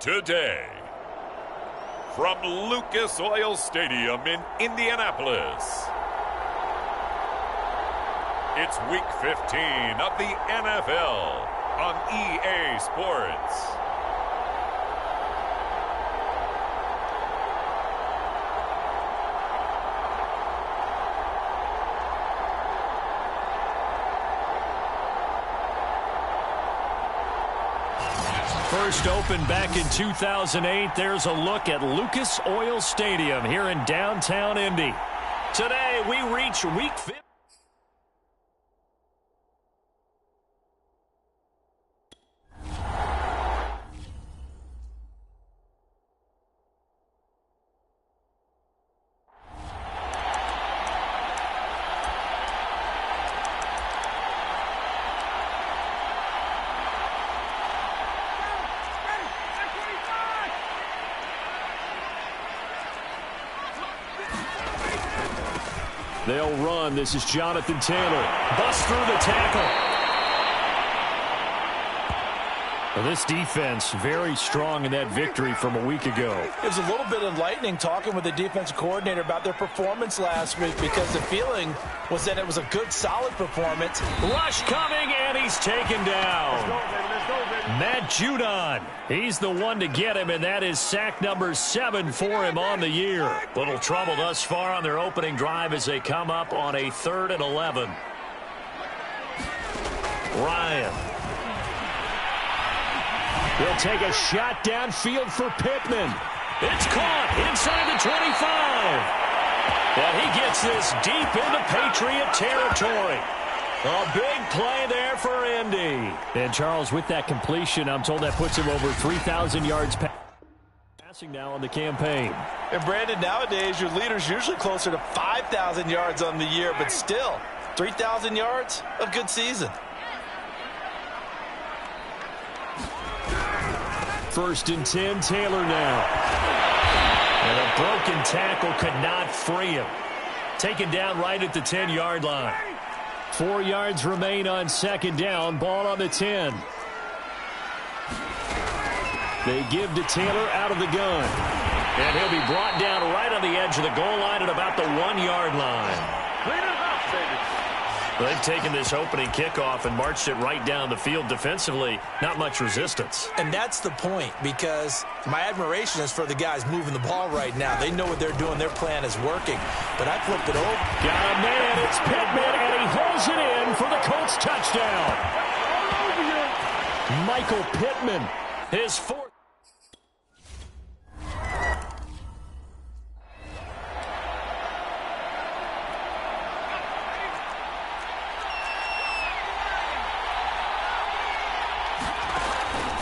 Today, from Lucas Oil Stadium in Indianapolis, it's Week 15 of the NFL on EA Sports. First opened back in 2008. There's a look at Lucas Oil Stadium here in downtown Indy. Today, we reach Week 15. They'll run. This is Jonathan Taylor. Busts through the tackle. Well, this defense very strong in that victory from a week ago. It was a little bit enlightening talking with the defensive coordinator about their performance last week because the feeling was that it was a good, solid performance. Rush coming, and he's taken down. Let's go, baby. Let's go, baby. Matt Judon. He's the one to get him, and that is sack number 7 for him on the year. Little trouble thus far on their opening drive as they come up on a 3rd and 11. Ryan. He'll take a shot downfield for Pittman. It's caught inside the 25. And he gets this deep into Patriot territory. A big play there for Indy. And Charles, with that completion, I'm told that puts him over 3,000 yards passing now on the campaign. And Brandon, nowadays your leader's usually closer to 5,000 yards on the year, but still, 3,000 yards, a good season. First and 10, Taylor now. And a broken tackle could not free him. Taken down right at the 10-yard line. 4 yards remain on second down. Ball on the 10. They give to Taylor out of the gun. And he'll be brought down right on the edge of the goal line at about the 1-yard line. Clean it up, baby. They've taken this opening kickoff and marched it right down the field defensively. Not much resistance. And that's the point, because my admiration is for the guys moving the ball right now. They know what they're doing. Their plan is working. But I flipped it over. Got a man. It's Pittman, and he holds it in for the Colts touchdown. Michael Pittman, his 4th.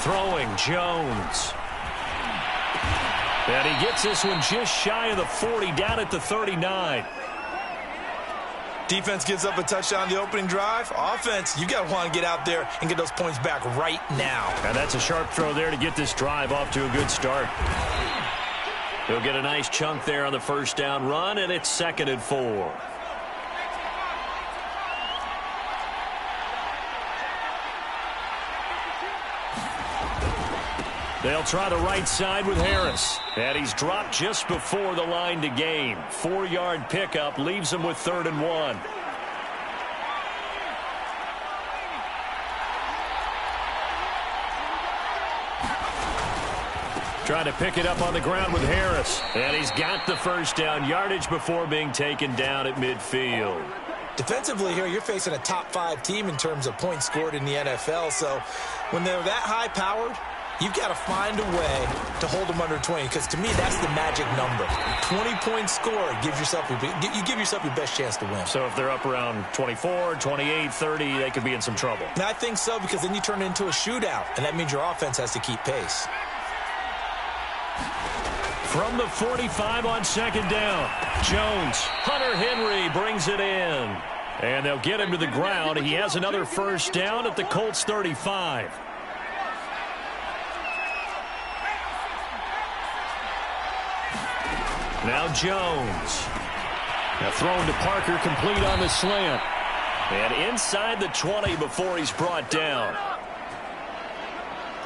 Throwing Jones. And he gets this one just shy of the 40, down at the 39. Defense gives up a touchdown the opening drive. Offense, you got to want to get out there and get those points back right now. And that's a sharp throw there to get this drive off to a good start. He'll get a nice chunk there on the first down run, and it's 2nd and 4. They'll try the right side with Harris. And he's dropped just before the line to gain. 4-yard pickup leaves him with 3rd and 1. Trying to pick it up on the ground with Harris. And he's got the first down yardage before being taken down at midfield. Defensively here, you're facing a top 5 team in terms of points scored in the NFL. So when they're that high-powered, you've got to find a way to hold them under 20, because to me, that's the magic number. 20 points scored, you give yourself your best chance to win. So if they're up around 24, 28, 30, they could be in some trouble. And I think so, because then you turn it into a shootout, and that means your offense has to keep pace. From the 45 on second down, Jones. Hunter Henry brings it in. And they'll get him to the ground. He has another first down at the Colts 35. Now Jones. Now thrown to Parker, complete on the slant. And inside the 20 before he's brought down.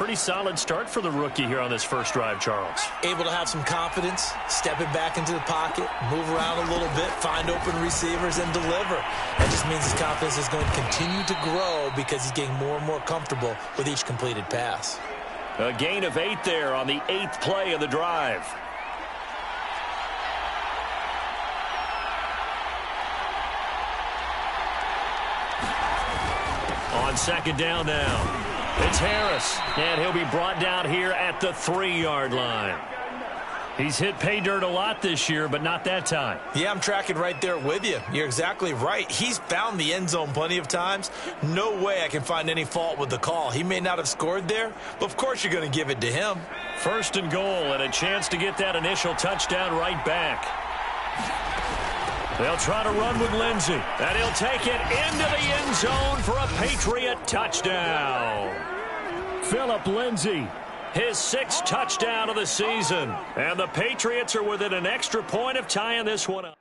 pretty solid start for the rookie here on this first drive, Charles. Able to have some confidence, stepping back into the pocket, move around a little bit, find open receivers, and deliver. That just means his confidence is going to continue to grow because he's getting more and more comfortable with each completed pass. A gain of 8 there on the 8th play of the drive. On second down now. It's Harris, and he'll be brought down here at the 3-yard line. He's hit pay dirt a lot this year, but not that time. Yeah, I'm tracking right there with you. You're exactly right. He's found the end zone plenty of times. No way I can find any fault with the call. He may not have scored there, but of course you're going to give it to him. First and goal, and a chance to get that initial touchdown right back. They'll try to run with Lindsey, and he'll take it into the end zone for a Patriot touchdown. Phillip Lindsey, his 6th touchdown of the season, and the Patriots are within an extra point of tying this one up.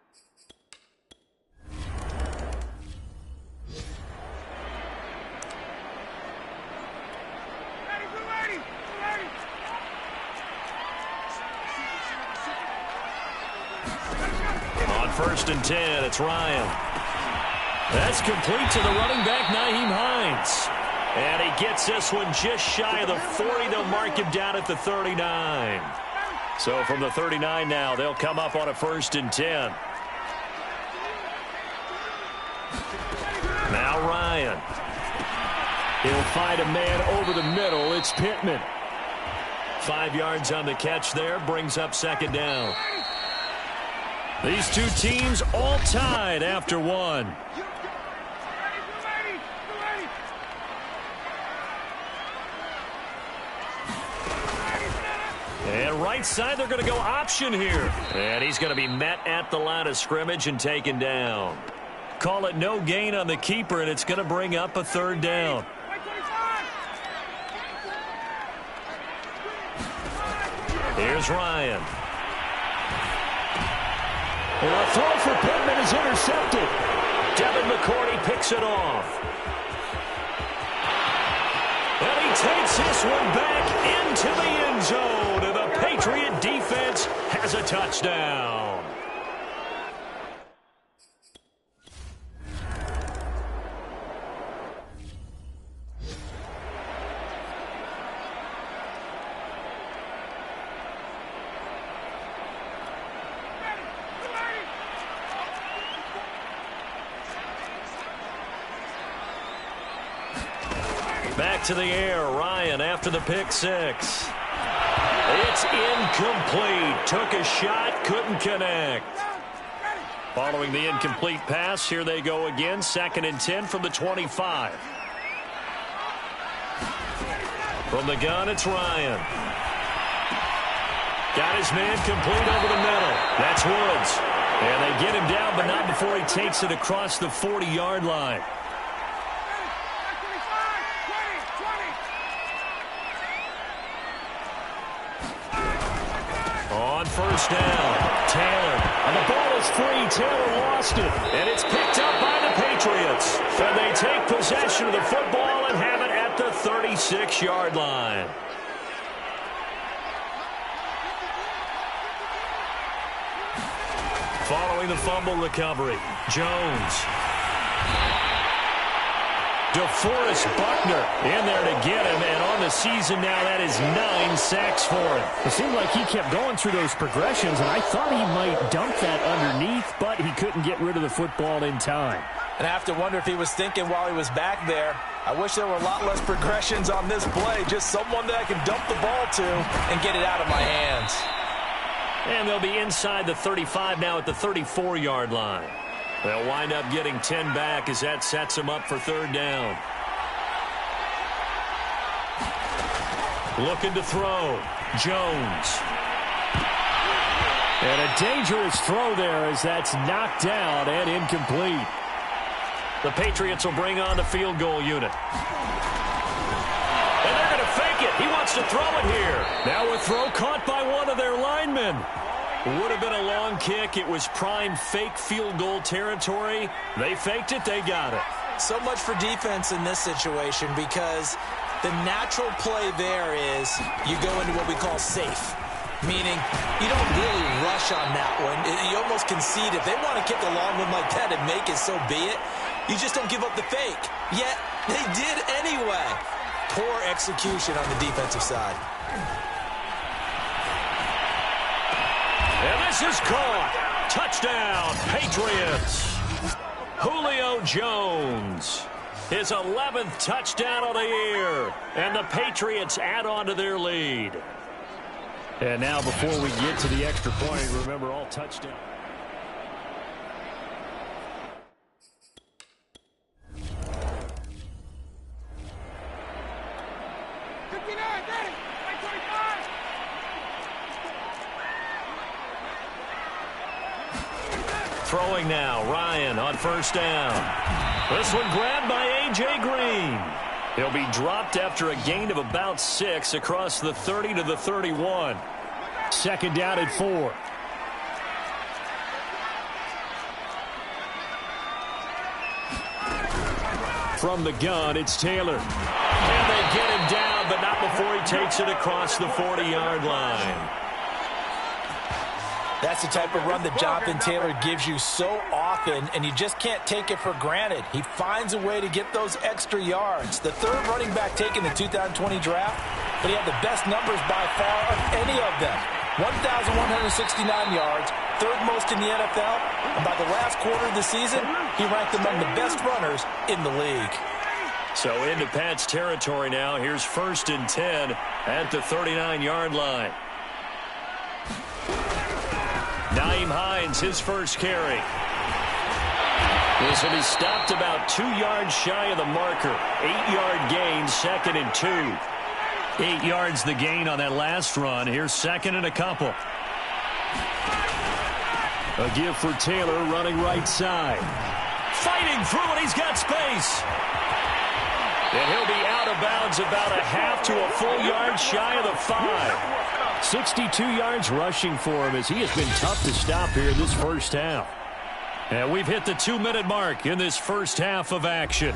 First and 10, it's Ryan. That's complete to the running back, Nyheim Hines. And he gets this one just shy of the 40. They'll mark him down at the 39. So from the 39 now, they'll come up on a first and 10. Now Ryan. He'll find a man over the middle. It's Pittman. 5 yards on the catch there, brings up second down. These two teams all tied after one. And right side, they're going to go option here. And he's going to be met at the line of scrimmage and taken down. Call it no gain on the keeper, and it's going to bring up a third down. Here's Ryan. And a throw for Pittman is intercepted. Devin McCourty picks it off. And he takes this one back into the end zone. And the Patriot defense has a touchdown. Back to the air, Ryan after the pick six. It's incomplete. Took a shot, couldn't connect. Following the incomplete pass, here they go again. 2nd and 10 from the 25. From the gun, it's Ryan. Got his man complete over the middle. That's Woods. And they get him down, but not before he takes it across the 40-yard line. On first down, Taylor. And the ball is free. Taylor lost it. And it's picked up by the Patriots. And they take possession of the football and have it at the 36-yard line. Following the fumble recovery, Jones. DeForest Buckner in there to get him, and on the season now, that is 9 sacks for him. It seemed like he kept going through those progressions, and I thought he might dump that underneath, but he couldn't get rid of the football in time. And I have to wonder if he was thinking while he was back there, I wish there were a lot less progressions on this play, just someone that I can dump the ball to and get it out of my hands. And they'll be inside the 35 now at the 34-yard line. They'll wind up getting 10 back as that sets them up for third down. Looking to throw. Jones. And a dangerous throw there as that's knocked down and incomplete. The Patriots will bring on the field goal unit. And they're going to fake it. He wants to throw it here. Now a throw caught by one of their linemen. Would have been a long kick. It was prime fake field goal territory. They faked it. They got it. So much for defense in this situation because The natural play there is you go into what we call safe, meaning you don't really rush on that one. You almost concede. If they want to kick a long one like that and make it, so be it. You just don't give up the fake. Yet they did anyway. Poor execution on the defensive side. And this is caught. Touchdown, Patriots. Julio Jones. His 11th touchdown of the year. And the Patriots add on to their lead. And now before we get to the extra point, remember all touchdowns. Throwing now, Ryan on first down. This one grabbed by A.J. Green. He'll be dropped after a gain of about 6 across the 30 to the 31. Second down at 4. From the gun, it's Taylor. And they get him down, but not before he takes it across the 40-yard line. That's the type of run that Jonathan Taylor gives you so often, and you just can't take it for granted. He finds a way to get those extra yards. The third running back taken in the 2020 draft, but he had the best numbers by far of any of them. 1,169 yards, third most in the NFL, and by the last quarter of the season, he ranked among the best runners in the league. So into Pat's territory now. Here's 1st and 10 at the 39-yard line. Nyheim Hines, his first carry. This will be stopped about 2 yards shy of the marker. 8-yard gain, 2nd and 2. 8 yards the gain on that last run. Here's 2nd and a couple. A give for Taylor running right side. Fighting through it, he's got space. And he'll be out of bounds about a half to a full yard shy of the 5. 62 yards rushing for him as he has been tough to stop here this first half. And we've hit the 2-minute mark in this first half of action.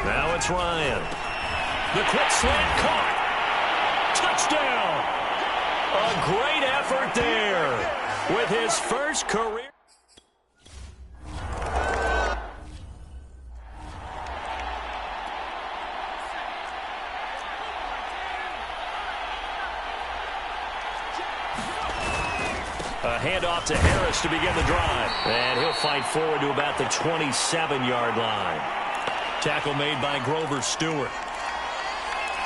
Now it's Ryan. The quick slant caught. Touchdown. A great effort there with his first career. A handoff to Harris to begin the drive. And he'll fight forward to about the 27-yard line. Tackle made by Grover Stewart.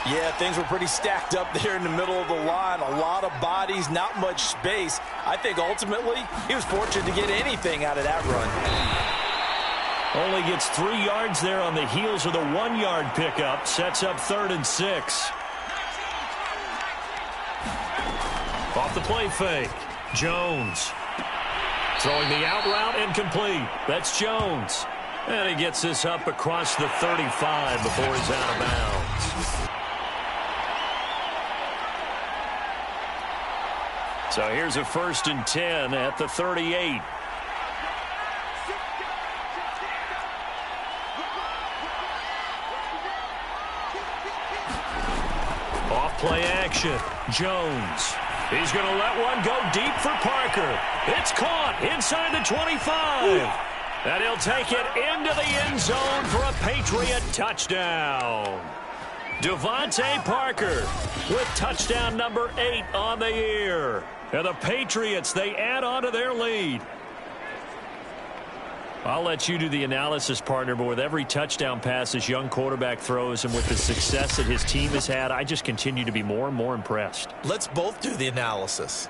Yeah, things were pretty stacked up there in the middle of the line. A lot of bodies, not much space. I think ultimately he was fortunate to get anything out of that run. Only gets 3 yards there on the heels of the 1-yard pickup. Sets up 3rd and 6. Off the play fake. Jones. Throwing the out route incomplete. That's Jones. And he gets this up across the 35 before he's out of bounds. So here's a 1st and 10 at the 38. Off play action. Jones. He's going to let one go deep for Parker. It's caught inside the 25. And he'll take it into the end zone for a Patriot touchdown. Devontae Parker with touchdown number 8 on the year. And the Patriots, they add on to their lead. I'll let you do the analysis, partner, but with every touchdown pass this young quarterback throws and with the success that his team has had, I just continue to be more and more impressed. Let's both do the analysis.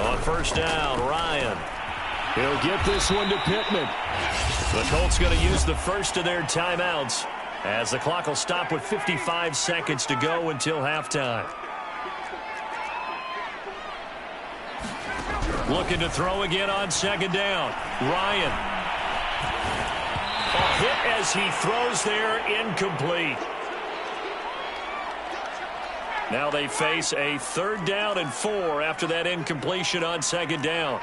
On first down, Ryan. He'll get this one to Pittman. The Colts going to use the first of their timeouts as the clock will stop with 55 seconds to go until halftime. Looking to throw again on second down. Ryan. A hit as he throws there, incomplete. Now they face a 3rd down and 4 after that incompletion on second down.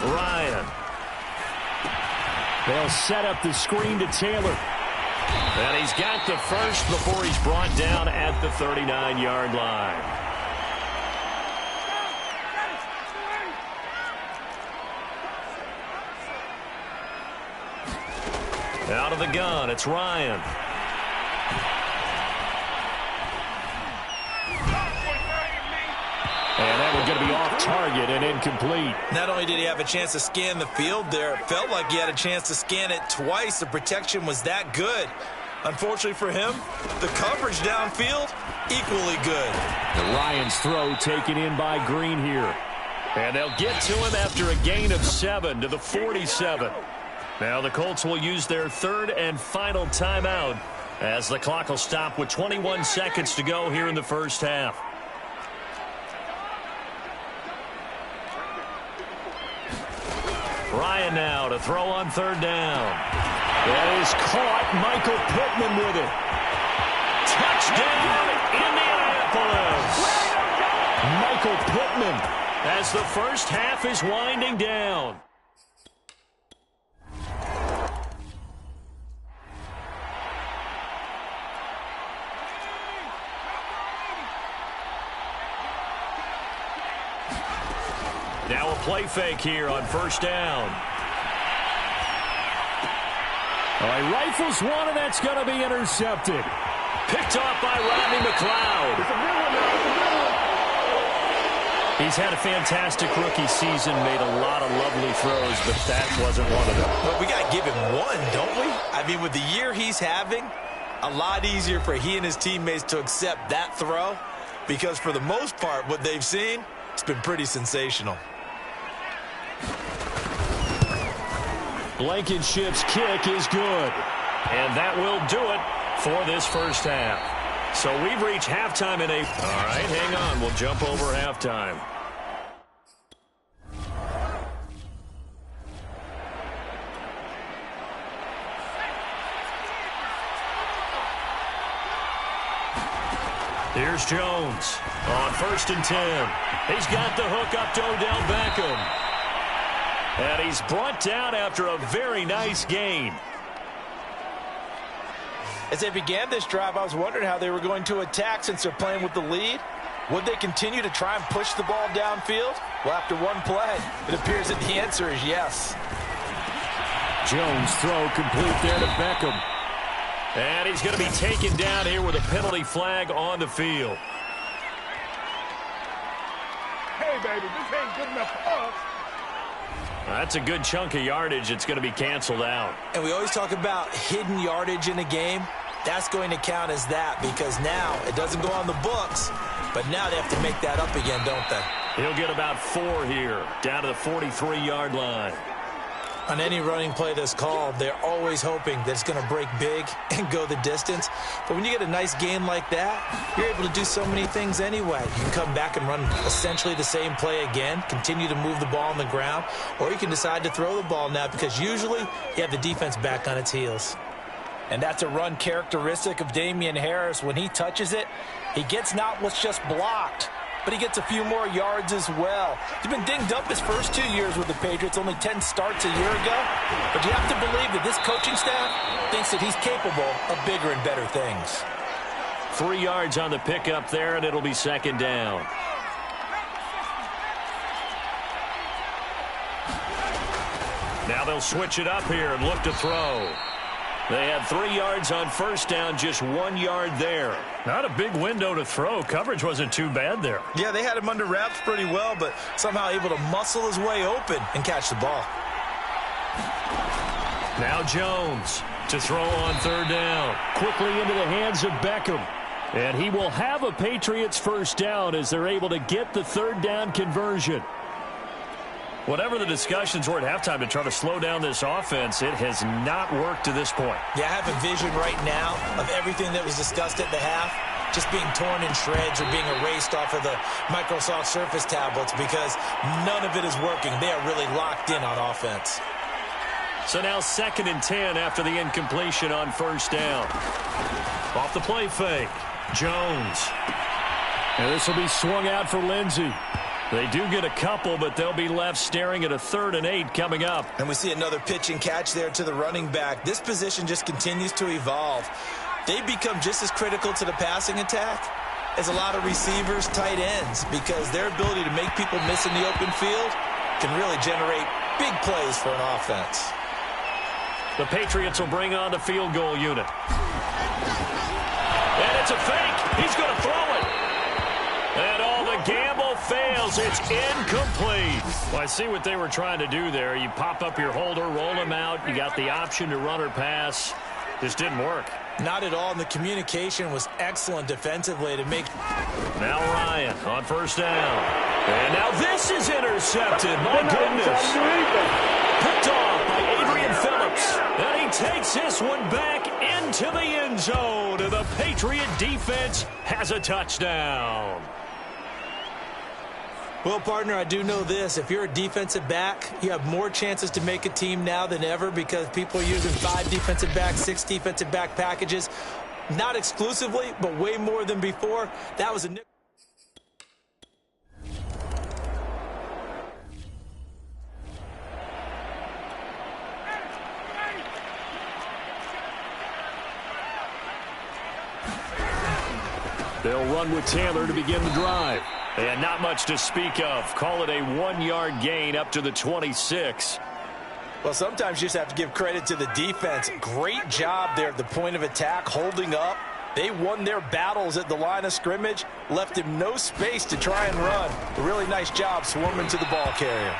Ryan. They'll set up the screen to Taylor. And he's got the first before he's brought down at the 39-yard line. Out of the gun, it's Ryan. And that one's going to be off target and incomplete. Not only did he have a chance to scan the field there, it felt like he had a chance to scan it twice. The protection was that good. Unfortunately for him, the coverage downfield, equally good. The Lions throw taken in by Green here. And they'll get to him after a gain of 7 to the 47. Now the Colts will use their 3rd and final timeout as the clock will stop with 21 seconds to go here in the first half. Ryan now to throw on 3rd down. That is caught. Michael Pittman with it. Touchdown, Indianapolis. Michael Pittman. As the first half is winding down. Now a play fake here on 1st down. All right, rifles one, and that's going to be intercepted. Picked off by Rodney McLeod. He's had a fantastic rookie season, made a lot of lovely throws, but that wasn't one of them. But we got to give him one, don't we? I mean, with the year he's having, a lot easier for he and his teammates to accept that throw because for the most part, what they've seen, it's been pretty sensational. Blankenship's kick is good. And that will do it for this first half. So we've reached halftime in a... All right, hang on. We'll jump over halftime. Here's Jones on 1st and 10. He's got the hook up to Odell Beckham. And he's brought down after a very nice gain. As they began this drive, I was wondering how they were going to attack since they're playing with the lead. Would they continue to try and push the ball downfield? Well, after one play, it appears that the answer is yes. Jones throw complete there to Beckham. And he's going to be taken down here with a penalty flag on the field. Hey, baby, this ain't good enough for us. That's a good chunk of yardage. It's going to be canceled out. And we always talk about hidden yardage in a game. That's going to count as that because now it doesn't go on the books, but now they have to make that up again, don't they? He'll get about 4 here, down to the 43-yard line. On any running play that's called, they're always hoping that it's going to break big and go the distance. But when you get a nice gain like that, you're able to do so many things anyway. You can come back and run essentially the same play again, continue to move the ball on the ground, or you can decide to throw the ball now because usually you have the defense back on its heels. And that's a run characteristic of Damian Harris. When he touches it, he gets not what's just blocked, but he gets a few more yards as well. He's been dinged up his first 2 years with the Patriots, only 10 starts a year ago. But you have to believe that this coaching staff thinks that he's capable of bigger and better things. 3 yards on the pickup there, and it'll be 2nd down. Now they'll switch it up here and look to throw. They had 3 yards on 1st down, just 1 yard there. Not a big window to throw. Coverage wasn't too bad there. Yeah, they had him under wraps pretty well, but somehow able to muscle his way open and catch the ball. Now Jones to throw on 3rd down. Quickly into the hands of Beckham. And he will have a Patriots first down as they're able to get the 3rd down conversion. Whatever the discussions were at halftime to try to slow down this offense, it has not worked to this point. Yeah, I have a vision right now of everything that was discussed at the half. just being torn in shreds or being erased off of the Microsoft Surface tablets because none of it is working. They are really locked in on offense. So now 2nd and 10 after the incompletion on first down. Off the play fake, Jones. And this will be swung out for Lindsey. They do get a couple, but they'll be left staring at a 3rd and 8 coming up. And we see another pitch and catch there to the running back. This position just continues to evolve. They become just as critical to the passing attack as a lot of receivers, tight ends, because their ability to make people miss in the open field can really generate big plays for an offense. The Patriots will bring on the field goal unit. And it's a fake. He's going to throw it. And all the gamble fails. It's incomplete. Well, I see what they were trying to do there. You pop up your holder, roll him out. You got the option to run or pass. This didn't work. Not at all, and the communication was excellent defensively to make... Now Ryan on first down. And now this is intercepted. My goodness. Picked off by Adrian Phillips. And he takes this one back into the end zone. And the Patriot defense has a touchdown. Well, partner, I do know this. If you're a defensive back, you have more chances to make a team now than ever because people are using 5 defensive back, 6 defensive back packages. Not exclusively, but way more than before. That was a... They'll run with Taylor to begin the drive. And not much to speak of. Call it a 1-yard gain up to the 26. Well, sometimes you just have to give credit to the defense. Great job there at the point of attack, holding up. They won their battles at the line of scrimmage, left him no space to try and run. A really nice job swarming to the ball carrier.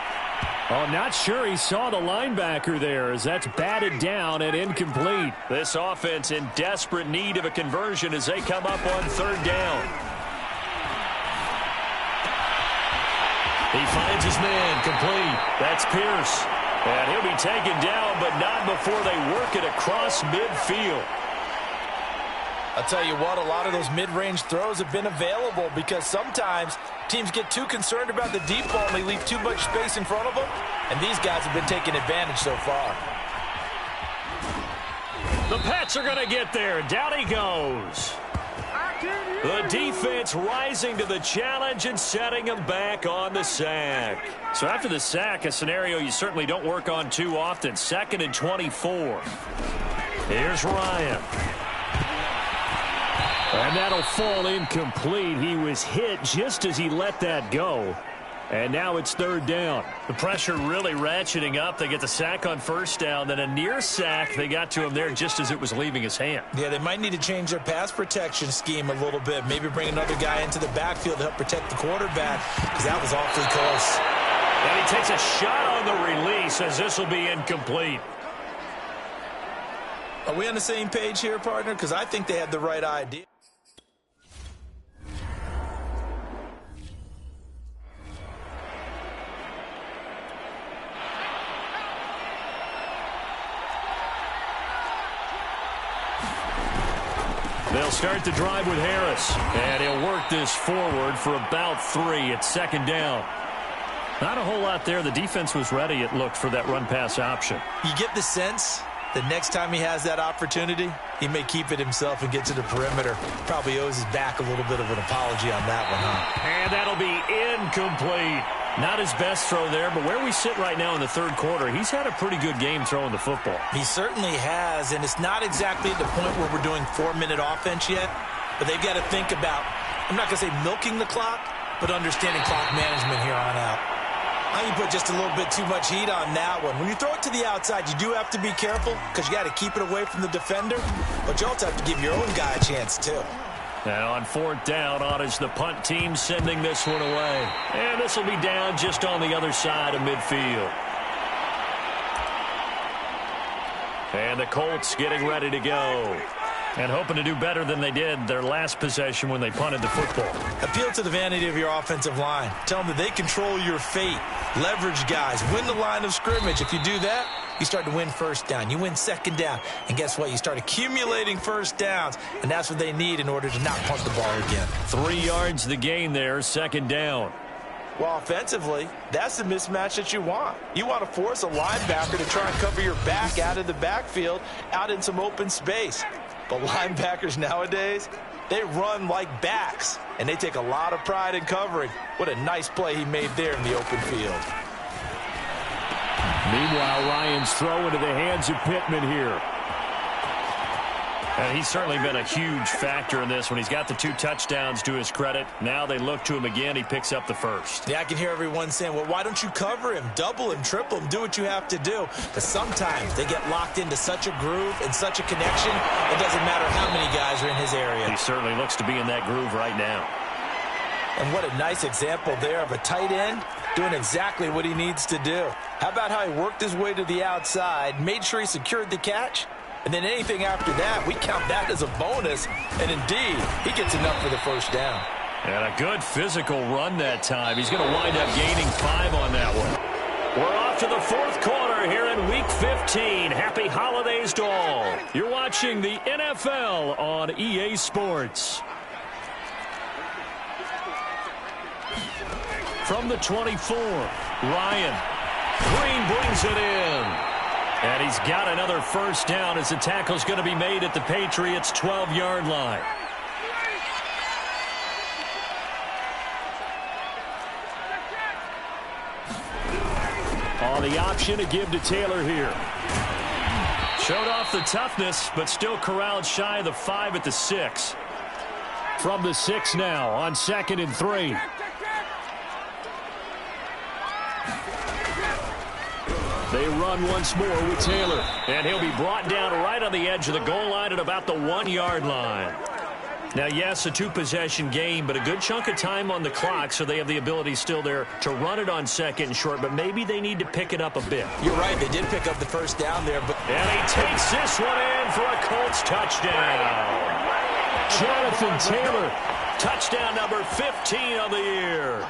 Oh, not sure he saw the linebacker there as that's batted down and incomplete. This offense in desperate need of a conversion as they come up on 3rd down. He finds his man complete. That's Pierce. And he'll be taken down, but not before they work it across midfield. I'll tell you what, a lot of those mid-range throws have been available because sometimes teams get too concerned about the deep ball and they leave too much space in front of them. And these guys have been taking advantage so far. The Pats are going to get there. Down he goes. The defense rising to the challenge and setting him back on the sack. So after the sack, a scenario you certainly don't work on too often. 2nd and 24. Here's Ryan. And that'll fall incomplete. He was hit just as he let that go. And now it's 3rd down. The pressure really ratcheting up. They get the sack on first down. Then a near sack. They got to him there just as it was leaving his hand. Yeah, they might need to change their pass protection scheme a little bit. Maybe bring another guy into the backfield to help protect the quarterback because that was awfully close. And he takes a shot on the release as this will be incomplete. Are we on the same page here, partner? Because I think they had the right idea. They'll start the drive with Harris. And he'll work this forward for about 3 at 2nd down. Not a whole lot there. The defense was ready, it looked, for that run-pass option. You get the sense that next time he has that opportunity, he may keep it himself and get to the perimeter. Probably owes his back a little bit of an apology on that one, huh? And that'll be incomplete. Not his best throw there, but where we sit right now in the 3rd quarter, he's had a pretty good game throwing the football. He certainly has, and it's not exactly at the point where we're doing 4-minute offense yet, but they've got to think about, I'm not going to say milking the clock, but understanding clock management here on out. Now you put just a little bit too much heat on that one. When you throw it to the outside, you do have to be careful because you got to keep it away from the defender, but you also have to give your own guy a chance too. Now on 4th down, on is the punt team sending this one away. And this will be down just on the other side of midfield. And the Colts getting ready to go. And hoping to do better than they did their last possession when they punted the football. Appeal to the vanity of your offensive line. Tell them that they control your fate. Leverage guys. Win the line of scrimmage. If you do that, you start to win first down. You win second down. And guess what? You start accumulating first downs. And that's what they need in order to not punt the ball again. 3 yards the gain there, second down. Well, offensively, that's the mismatch that you want. You want to force a linebacker to try and cover your back out of the backfield, out in some open space. But linebackers nowadays, they run like backs, and they take a lot of pride in covering. What a nice play he made there in the open field. Meanwhile, Ryan's throw into the hands of Pittman here. And he's certainly been a huge factor in this when he's got the 2 touchdowns to his credit. Now they look to him again. He picks up the first. Yeah, I can hear everyone saying, well, why don't you cover him? Double him, triple him, do what you have to do. But sometimes they get locked into such a groove and such a connection, it doesn't matter how many guys are in his area. He certainly looks to be in that groove right now. And what a nice example there of a tight end doing exactly what he needs to do. How about how he worked his way to the outside, made sure he secured the catch? And then anything after that, we count that as a bonus. And indeed, he gets enough for the first down. And a good physical run that time. He's going to wind up gaining 5 on that one. We're off to the 4th quarter here in Week 15. Happy holidays to all. You're watching the NFL on EA Sports. From the 24, Ryan. Green brings it in. And he's got another first down as the tackle's going to be made at the Patriots' 12-yard line. On the option to give to Taylor here. Showed off the toughness, but still corralled shy of the 5 at the 6. From the 6 now on 2nd and 3. They run once more with Taylor. And he'll be brought down right on the edge of the goal line at about the 1-yard line. Now, yes, a 2-possession game, but a good chunk of time on the clock, so they have the ability still there to run it on 2nd and short, but maybe they need to pick it up a bit. You're right, they did pick up the first down there. And he takes this one in for a Colts touchdown. Jonathan Taylor. Touchdown number 15 of the year.